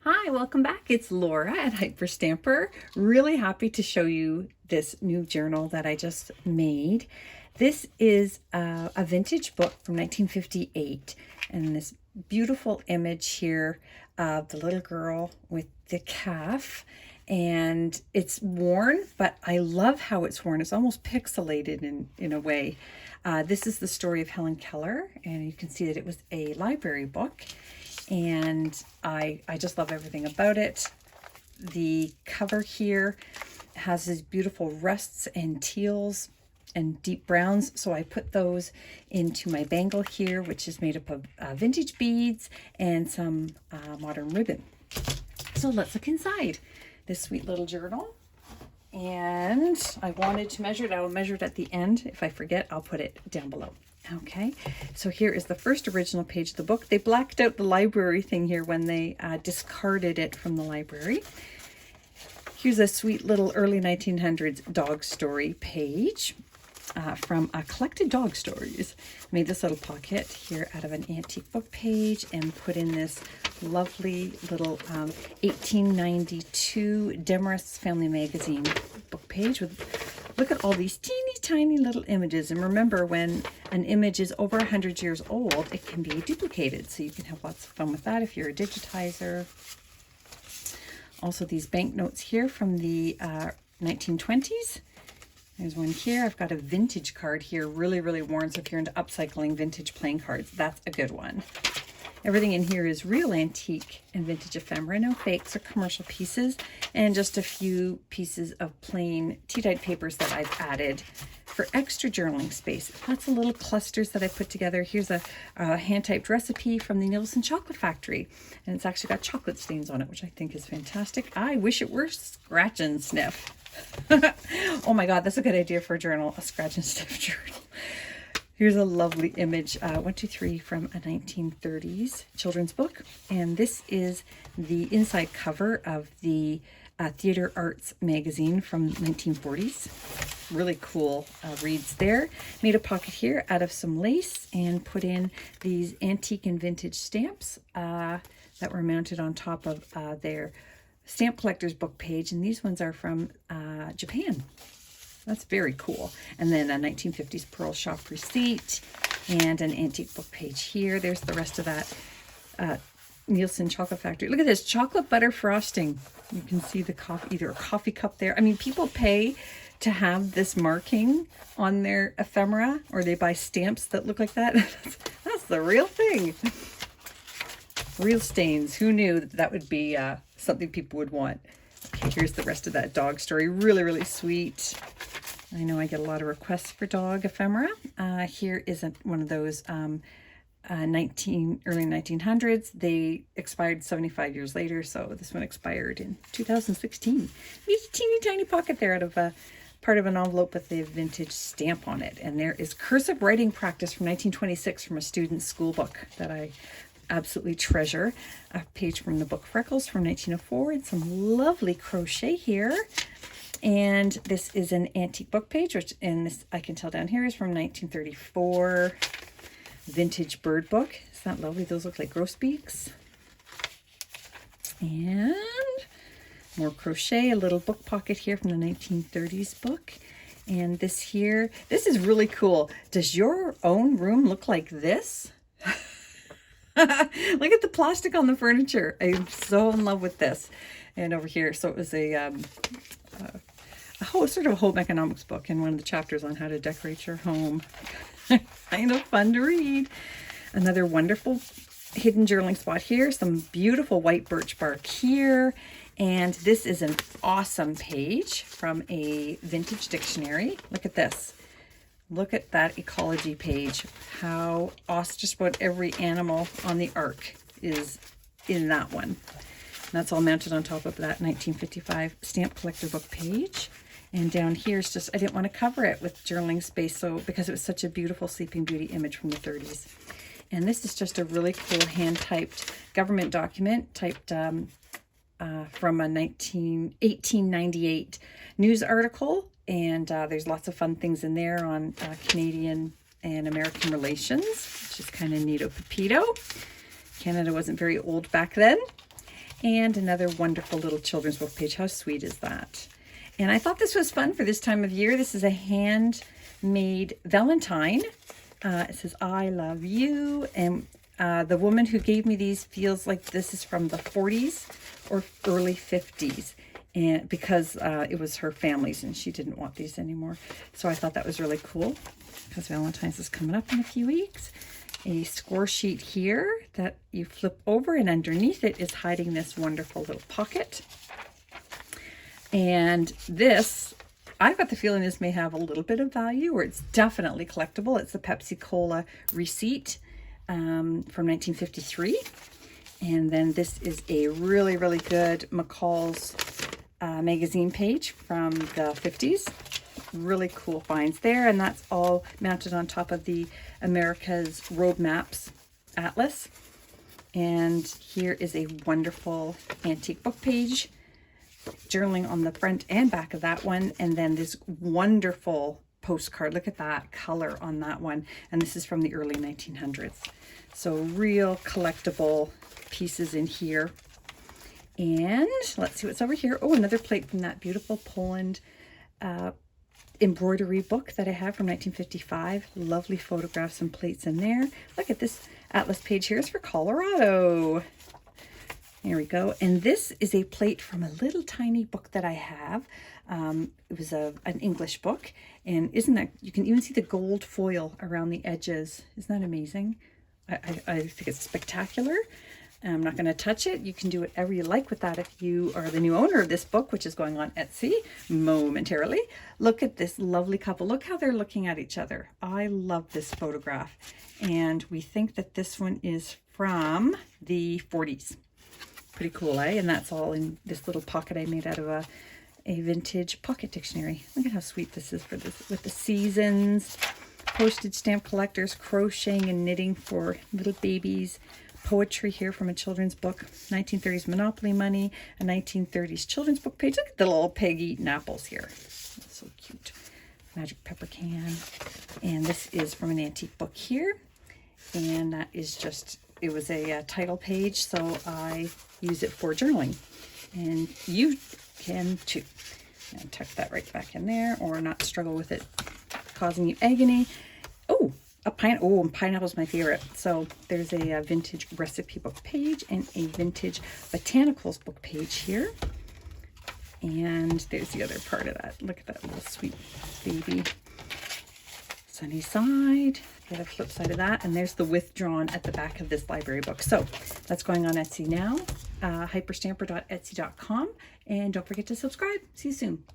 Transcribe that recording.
Hi, welcome back. It's Laura at Hyperstamper. Really happy to show you this new journal that I just made. This is a vintage book from 1958, and this beautiful image here of the little girl with the calf. And it's worn, but I love how it's worn. It's almost pixelated in a way. This is the story of Helen Keller, and you can see that it was a library book. And I just love everything about it. The cover here has these beautiful rusts and teals and deep browns, so I put those into my bangle here, which is made up of vintage beads and some modern ribbon. So let's look inside this sweet little journal. And I wanted to measure it. I will measure it at the end. If I forget, I'll put it down below. Okay, so here is the first original page of the book. They blacked out the library thing here when they discarded it from the library. Here's a sweet little early 1900s dog story page from collected dog stories. Made this little pocket here out of an antique book page and put in this lovely little 1892 Demarest Family Magazine book page with, look at all these teeny tiny little images. And remember, when an image is over 100 years old, it can be duplicated. So you can have lots of fun with that if you're a digitizer. Also these banknotes here from the 1920s. There's one here. I've got a vintage card here, really, really worn. So if you're into upcycling vintage playing cards, that's a good one. Everything in here is real antique and vintage ephemera, no fakes or commercial pieces, and just a few pieces of plain tea-dyed papers that I've added for extra journaling space. Lots of little clusters that I put together. Here's a hand-typed recipe from the Nielsen Chocolate Factory, and it's actually got chocolate stains on it, which I think is fantastic. I wish it were scratch and sniff. Oh my God, that's a good idea for a journal, a scratch and sniff journal. Here's a lovely image, 1, 2, 3 from a 1930s children's book. And this is the inside cover of the Theater Arts magazine from 1940s. Really cool reads there. Made a pocket here out of some lace and put in these antique and vintage stamps that were mounted on top of their stamp collector's book page. And these ones are from Japan. That's very cool. And then a 1950s Pearl Shop receipt and an antique book page here. There's the rest of that Nielsen Chocolate Factory. Look at this, chocolate butter frosting. You can see the coffee, either a coffee cup there. I mean, people pay to have this marking on their ephemera, or they buy stamps that look like that. That's the real thing. Real stains. Who knew that would be something people would want? Okay, here's the rest of that dog story. Really, really sweet. I know I get a lot of requests for dog ephemera. Here is one of those early 1900s. They expired 75 years later, so this one expired in 2016. Neat teeny tiny pocket there out of part of an envelope with the vintage stamp on it. And there is cursive writing practice from 1926 from a student's school book that I absolutely treasure. A page from the book Freckles from 1904 and some lovely crochet here. And this is an antique book page, which, and this I can tell down here is from 1934. Vintage bird book. Isn't that lovely? Those look like grosbeaks. And more crochet, a little book pocket here from the 1930s book. And this here, this is really cool. Does your own room look like this? Look at the plastic on the furniture. I'm so in love with this. And over here, so it was a sort of a home economics book, and one of the chapters on how to decorate your home. Kind of fun to read. Another wonderful hidden journaling spot here. Some beautiful white birch bark here. And this is an awesome page from a vintage dictionary. Look at this. Look at that ecology page. How awesome, just about every animal on the ark is in that one. And that's all mounted on top of that 1955 stamp collector book page. And down here is just, I didn't want to cover it with journaling space, so because it was such a beautiful Sleeping Beauty image from the 30s. And this is just a really cool hand-typed government document typed from a 1898 news article. And there's lots of fun things in there on Canadian and American relations, which is kind of neato pepito. Canada wasn't very old back then. And another wonderful little children's book page. How sweet is that? And I thought this was fun for this time of year. This is a handmade Valentine. It says, I love you. And the woman who gave me these feels like this is from the 40s or early 50s. And because it was her family's and she didn't want these anymore. So I thought that was really cool because Valentine's is coming up in a few weeks. A score sheet here that you flip over, and underneath it is hiding this wonderful little pocket. And this, I've got the feeling this may have a little bit of value, or it's definitely collectible. It's a Pepsi Cola receipt from 1953. And then this is a really, really good McCall's magazine page from the 50s. Really cool finds there, and that's all mounted on top of the America's Road Maps Atlas. And here is a wonderful antique book page, journaling on the front and back of that one, and then this wonderful postcard. Look at that color on that one, and this is from the early 1900s. So real collectible pieces in here. And let's see what's over here. Oh, another plate from that beautiful Poland embroidery book that I have from 1955. Lovely photographs and plates in there. Look at this atlas page here. It's for Colorado. There we go. And this is a plate from a little tiny book that I have. It was an English book. And isn't that, you can even see the gold foil around the edges. Isn't that amazing? I think it's spectacular. I'm not going to touch it. You can do whatever you like with that if you are the new owner of this book, which is going on Etsy momentarily. Look at this lovely couple. Look how they're looking at each other. I love this photograph. And we think that this one is from the 40s. Pretty cool, eh? And that's all in this little pocket I made out of a vintage pocket dictionary. Look at how sweet this is for this, with the seasons, postage stamp collectors, crocheting and knitting for little babies. Poetry here from a children's book, 1930s Monopoly money, a 1930s children's book page. Look at the little pig eating apples here. That's so cute. Magic pepper can. And this is from an antique book here. And that is just, it was a title page, so I use it for journaling. And you can too. And tuck that right back in there, or not struggle with it causing you agony. Oh, and pineapple's my favorite. So there's a vintage recipe book page and a vintage botanicals book page here. And there's the other part of that. Look at that little sweet baby. Sunny side, the other flip side of that. And there's the withdrawn at the back of this library book. So that's going on Etsy now, hyperstamper.etsy.com. And don't forget to subscribe. See you soon.